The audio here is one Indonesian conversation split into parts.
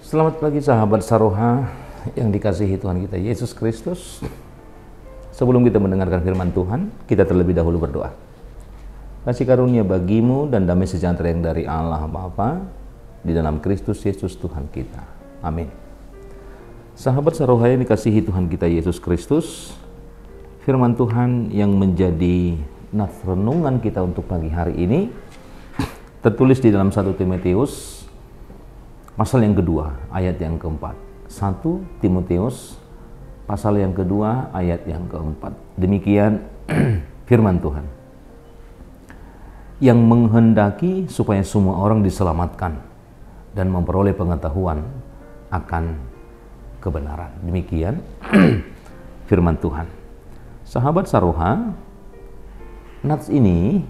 Selamat pagi sahabat Saroha yang dikasihi Tuhan kita Yesus Kristus. Sebelum kita mendengarkan firman Tuhan, kita terlebih dahulu berdoa. Kasih karunia bagimu dan damai sejahtera yang dari Allah Bapa di dalam Kristus Yesus Tuhan kita. Amin. Sahabat Saroha yang dikasihi Tuhan kita Yesus Kristus, firman Tuhan yang menjadi nats renungan kita untuk pagi hari ini tertulis di dalam 1 Timotius pasal yang kedua, ayat yang keempat. 1 Timotius, pasal yang kedua, ayat yang keempat. Demikian firman Tuhan. Yang menghendaki supaya semua orang diselamatkan dan memperoleh pengetahuan akan kebenaran. Demikian firman Tuhan. Sahabat Saroha, nats ini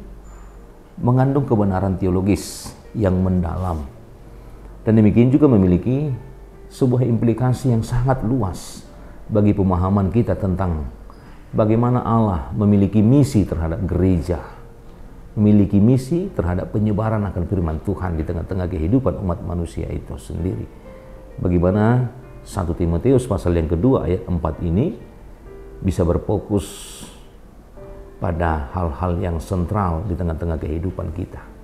mengandung kebenaran teologis yang mendalam. Dan demikian juga memiliki sebuah implikasi yang sangat luas bagi pemahaman kita tentang bagaimana Allah memiliki misi terhadap gereja, memiliki misi terhadap penyebaran akan firman Tuhan di tengah-tengah kehidupan umat manusia itu sendiri. Bagaimana 1 Timotius pasal yang kedua ayat 4 ini bisa berfokus pada hal-hal yang sentral di tengah-tengah kehidupan kita.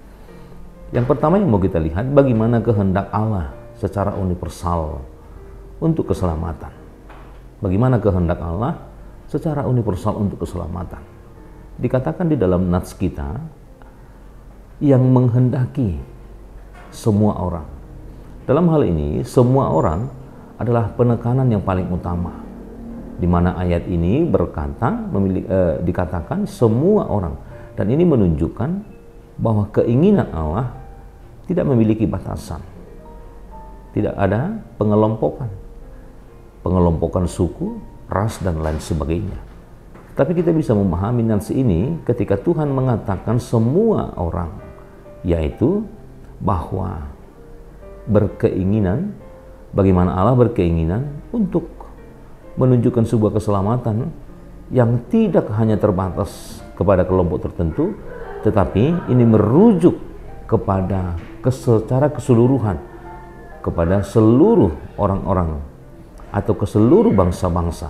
Yang pertama yang mau kita lihat, bagaimana kehendak Allah secara universal untuk keselamatan. Bagaimana kehendak Allah secara universal untuk keselamatan. Dikatakan di dalam nats kita, yang menghendaki semua orang. Dalam hal ini, semua orang adalah penekanan yang paling utama. Di mana ayat ini berkata, dikatakan semua orang. Dan ini menunjukkan bahwa keinginan Allah tidak memiliki batasan. Tidak ada pengelompokan suku, ras, dan lain sebagainya. Tapi kita bisa memahami nats ini ketika Tuhan mengatakan semua orang, yaitu bahwa berkeinginan, bagaimana Allah berkeinginan untuk menunjukkan sebuah keselamatan yang tidak hanya terbatas kepada kelompok tertentu, tetapi ini merujuk kepada secara keseluruhan kepada seluruh orang-orang atau ke seluruh bangsa-bangsa.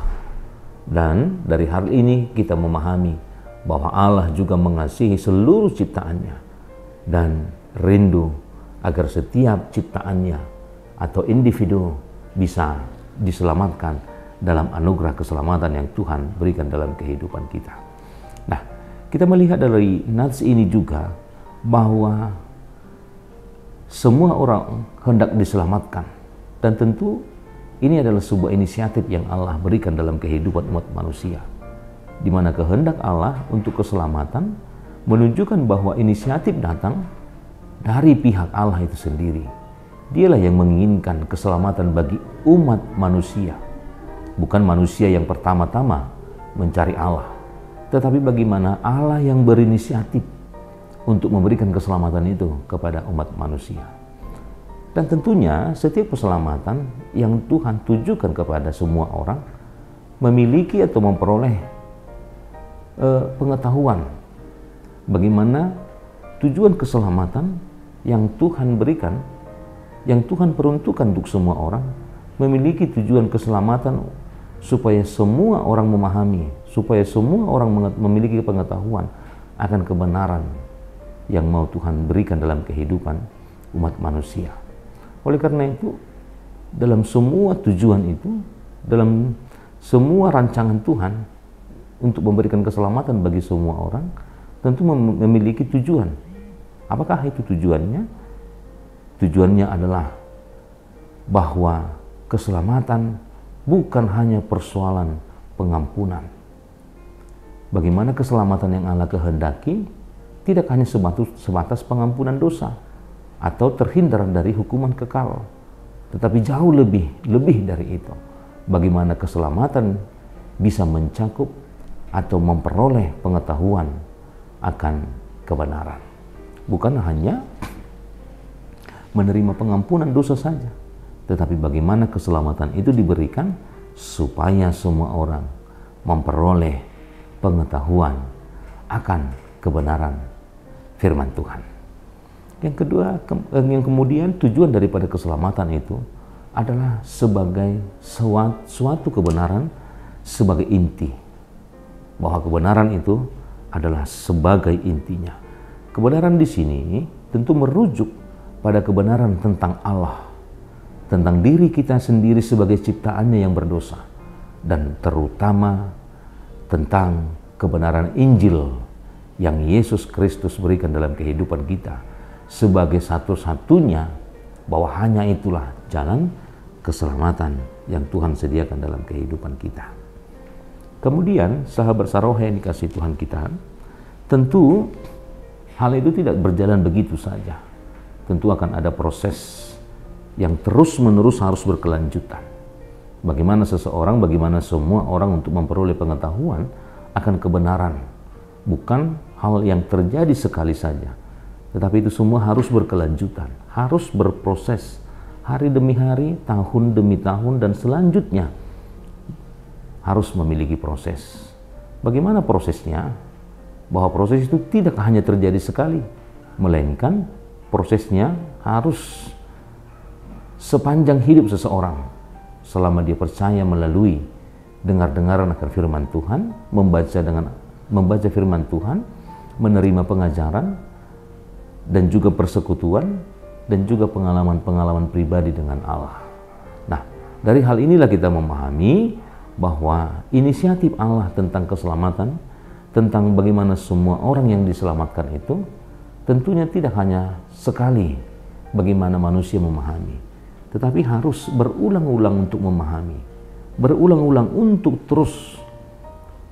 Dan dari hal ini kita memahami bahwa Allah juga mengasihi seluruh ciptaannya dan rindu agar setiap ciptaannya atau individu bisa diselamatkan dalam anugerah keselamatan yang Tuhan berikan dalam kehidupan kita. Nah, kita melihat dari nats ini juga bahwa semua orang hendak diselamatkan, dan tentu ini adalah sebuah inisiatif yang Allah berikan dalam kehidupan umat manusia, di mana kehendak Allah untuk keselamatan menunjukkan bahwa inisiatif datang dari pihak Allah itu sendiri. Dialah yang menginginkan keselamatan bagi umat manusia, bukan manusia yang pertama-tama mencari Allah, tetapi bagaimana Allah yang berinisiatif untuk memberikan keselamatan itu kepada umat manusia. Dan tentunya setiap keselamatan yang Tuhan tujukan kepada semua orang memiliki atau memperoleh pengetahuan bagaimana tujuan keselamatan yang Tuhan berikan, yang Tuhan peruntukkan untuk semua orang, memiliki tujuan keselamatan supaya semua orang memahami, supaya semua orang memiliki pengetahuan akan kebenaran yang mau Tuhan berikan dalam kehidupan umat manusia. Oleh karena itu, dalam semua tujuan itu, dalam semua rancangan Tuhan untuk memberikan keselamatan bagi semua orang, tentu memiliki tujuan. Apakah itu tujuannya? Tujuannya adalah bahwa keselamatan bukan hanya persoalan pengampunan, bagaimana keselamatan yang Allah kehendaki tidak hanya sebatas pengampunan dosa atau terhindar dari hukuman kekal, tetapi jauh lebih dari itu. Bagaimana keselamatan bisa mencakup atau memperoleh pengetahuan akan kebenaran. Bukan hanya menerima pengampunan dosa saja, tetapi bagaimana keselamatan itu diberikan supaya semua orang memperoleh pengetahuan akan kebenaran firman Tuhan. Yang kedua, yang kemudian tujuan daripada keselamatan itu adalah sebagai suatu kebenaran sebagai inti. Bahwa kebenaran itu adalah sebagai intinya. Kebenaran di sini tentu merujuk pada kebenaran tentang Allah, tentang diri kita sendiri sebagai ciptaannya yang berdosa, dan terutama tentang kebenaran Injil yang Yesus Kristus berikan dalam kehidupan kita sebagai satu-satunya, bahwa hanya itulah jalan keselamatan yang Tuhan sediakan dalam kehidupan kita. Kemudian sahabat Sarohe yang dikasihi Tuhan kita, tentu hal itu tidak berjalan begitu saja. Tentu akan ada proses yang terus-menerus harus berkelanjutan. Bagaimana seseorang, bagaimana semua orang untuk memperoleh pengetahuan akan kebenaran. Bukan hal yang terjadi sekali saja, tetapi itu semua harus berkelanjutan, harus berproses hari demi hari, tahun demi tahun, dan selanjutnya harus memiliki proses. Bagaimana prosesnya? Bahwa proses itu tidak hanya terjadi sekali, melainkan prosesnya harus sepanjang hidup seseorang, selama dia percaya melalui dengar-dengaran akan firman Tuhan, membaca firman Tuhan, menerima pengajaran, dan juga persekutuan, dan juga pengalaman-pengalaman pribadi dengan Allah. Nah, dari hal inilah kita memahami bahwa inisiatif Allah tentang keselamatan, tentang bagaimana semua orang yang diselamatkan itu, tentunya tidak hanya sekali bagaimana manusia memahami, tetapi harus berulang-ulang untuk memahami, berulang-ulang untuk terus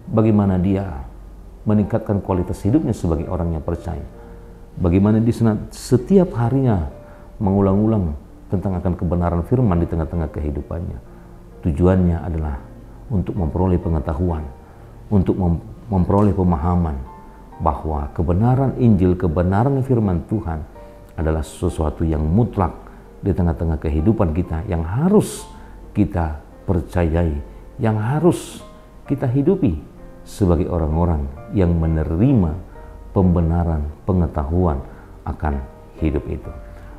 bagaimana dia meningkatkan kualitas hidupnya sebagai orang yang percaya. Bagaimana dia setiap harinya mengulang-ulang tentang akan kebenaran firman di tengah-tengah kehidupannya. Tujuannya adalah untuk memperoleh pengetahuan, untuk memperoleh pemahaman bahwa kebenaran Injil, kebenaran firman Tuhan adalah sesuatu yang mutlak di tengah-tengah kehidupan kita, yang harus kita percayai, yang harus kita hidupi sebagai orang-orang yang menerima pembenaran pengetahuan akan hidup itu.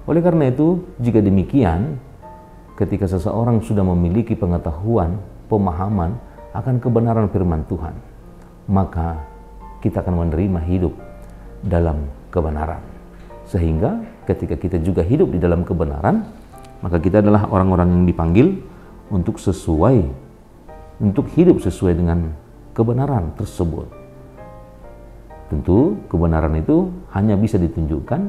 Oleh karena itu, jika demikian, ketika seseorang sudah memiliki pengetahuan, pemahaman akan kebenaran firman Tuhan, maka kita akan menerima hidup dalam kebenaran. Sehingga ketika kita juga hidup di dalam kebenaran, maka kita adalah orang-orang yang dipanggil untuk hidup sesuai dengan kebenaran tersebut. Tentu kebenaran itu hanya bisa ditunjukkan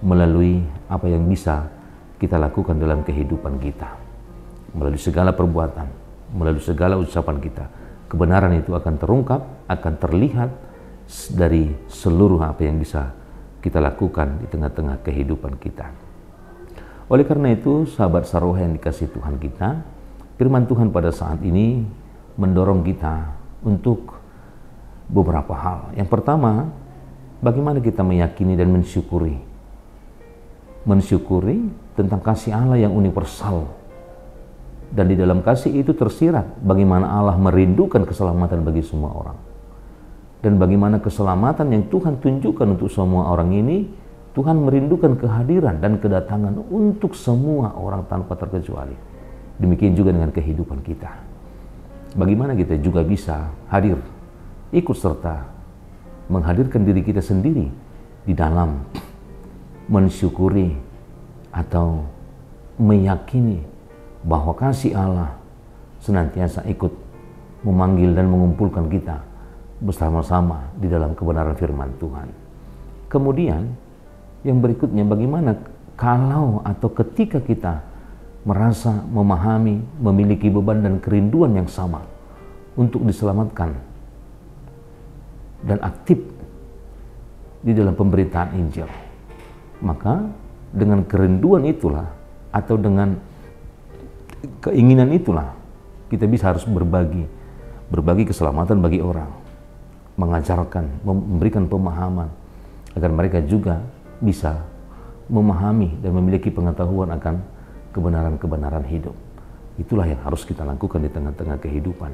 melalui apa yang bisa kita lakukan dalam kehidupan kita. Melalui segala perbuatan, melalui segala ucapan kita, kebenaran itu akan terungkap, akan terlihat dari seluruh apa yang bisa kita lakukan di tengah-tengah kehidupan kita. Oleh karena itu, sahabat Sarohe yang dikasihi Tuhan kita, firman Tuhan pada saat ini mendorong kita untuk beberapa hal. Yang pertama, bagaimana kita meyakini dan mensyukuri tentang kasih Allah yang universal, dan di dalam kasih itu tersirat bagaimana Allah merindukan keselamatan bagi semua orang, dan bagaimana keselamatan yang Tuhan tunjukkan untuk semua orang ini, Tuhan merindukan kehadiran dan kedatangan untuk semua orang tanpa terkecuali. Demikian juga dengan kehidupan kita. Bagaimana kita juga bisa hadir, ikut serta menghadirkan diri kita sendiri di dalam mensyukuri atau meyakini bahwa kasih Allah senantiasa ikut memanggil dan mengumpulkan kita bersama-sama di dalam kebenaran firman Tuhan. Kemudian yang berikutnya, bagaimana kalau atau ketika kita merasa memahami, memiliki beban dan kerinduan yang sama untuk diselamatkan, dan aktif di dalam pemberitaan Injil. Maka dengan kerinduan itulah atau dengan keinginan itulah kita bisa harus berbagi keselamatan bagi orang, mengajarkan, memberikan pemahaman agar mereka juga bisa memahami dan memiliki pengetahuan akan kebenaran-kebenaran hidup. Itulah yang harus kita lakukan di tengah-tengah kehidupan,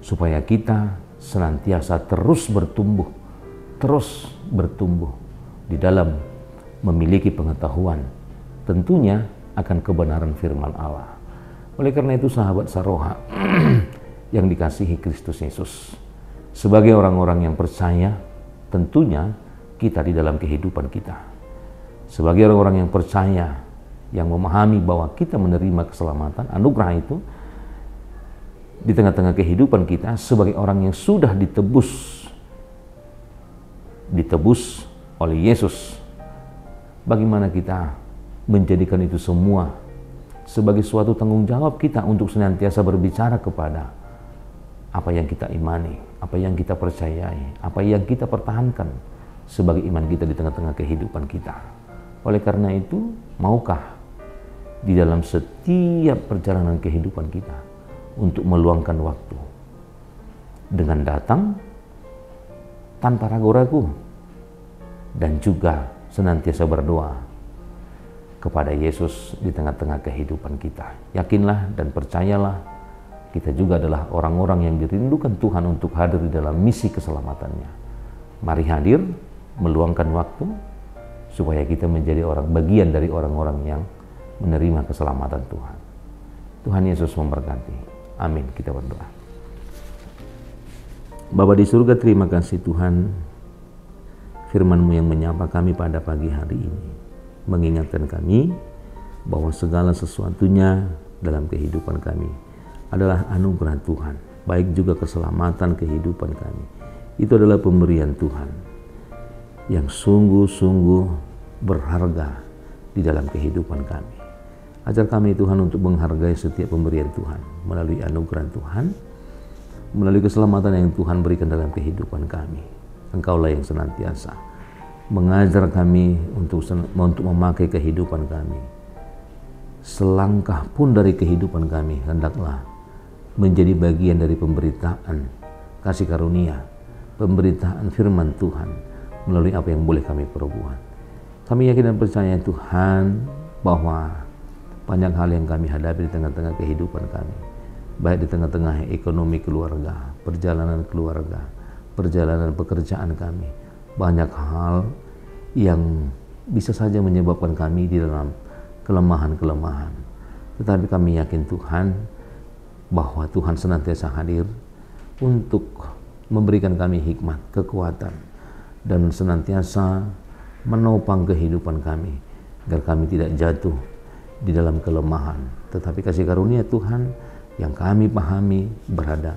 supaya kita senantiasa terus bertumbuh di dalam memiliki pengetahuan tentunya akan kebenaran firman Allah. Oleh karena itu sahabat Saroha yang dikasihi Kristus Yesus, sebagai orang-orang yang percaya, tentunya kita di dalam kehidupan kita, sebagai orang-orang yang percaya, yang memahami bahwa kita menerima keselamatan, anugerah itu di tengah-tengah kehidupan kita sebagai orang yang sudah ditebus oleh Yesus. Bagaimana kita menjadikan itu semua sebagai suatu tanggung jawab kita untuk senantiasa berbicara kepada apa yang kita imani, apa yang kita percayai, apa yang kita pertahankan sebagai iman kita di tengah-tengah kehidupan kita. Oleh karena itu, maukah di dalam setiap perjalanan kehidupan kita untuk meluangkan waktu dengan datang tanpa ragu-ragu dan juga senantiasa berdoa kepada Yesus di tengah-tengah kehidupan kita. Yakinlah dan percayalah, kita juga adalah orang-orang yang dirindukan Tuhan untuk hadir di dalam misi keselamatannya. Mari hadir, meluangkan waktu supaya kita menjadi bagian dari orang-orang yang menerima keselamatan Tuhan. Tuhan Yesus memberkati. Amin. Kita berdoa. Bapa di surga, terima kasih Tuhan, firman-Mu yang menyapa kami pada pagi hari ini, mengingatkan kami bahwa segala sesuatunya dalam kehidupan kami adalah anugerah Tuhan, baik juga keselamatan kehidupan kami. Itu adalah pemberian Tuhan yang sungguh-sungguh berharga di dalam kehidupan kami. Ajar kami Tuhan untuk menghargai setiap pemberian Tuhan melalui anugerah Tuhan, melalui keselamatan yang Tuhan berikan dalam kehidupan kami. Engkaulah yang senantiasa mengajar kami untuk memakai kehidupan kami. Selangkah pun dari kehidupan kami hendaklah menjadi bagian dari pemberitaan kasih karunia, pemberitaan firman Tuhan melalui apa yang boleh kami perbuat. Kami yakin dan percaya Tuhan bahwa banyak hal yang kami hadapi di tengah-tengah kehidupan kami, baik di tengah-tengah ekonomi keluarga, perjalanan keluarga, perjalanan pekerjaan kami. Banyak hal yang bisa saja menyebabkan kami di dalam kelemahan-kelemahan. Tetapi kami yakin Tuhan bahwa Tuhan senantiasa hadir untuk memberikan kami hikmat, kekuatan, dan senantiasa menopang kehidupan kami agar kami tidak jatuh di dalam kelemahan, tetapi kasih karunia Tuhan yang kami pahami berada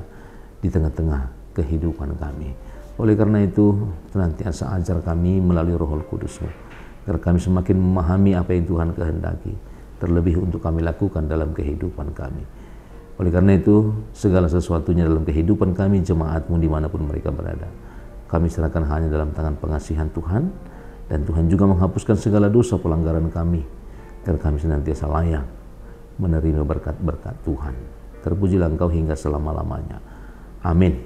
di tengah-tengah kehidupan kami. Oleh karena itu, senantiasa ajar kami melalui Roh Kudus-Mu agar kami semakin memahami apa yang Tuhan kehendaki, terlebih untuk kami lakukan dalam kehidupan kami. Oleh karena itu, segala sesuatunya dalam kehidupan kami, jemaat-Mu dimanapun mereka berada, kami serahkan hanya dalam tangan pengasihan Tuhan, dan Tuhan juga menghapuskan segala dosa pelanggaran kami, agar kami senantiasa layak menerima berkat-berkat Tuhan. Terpujilah Engkau hingga selama-lamanya. Amin.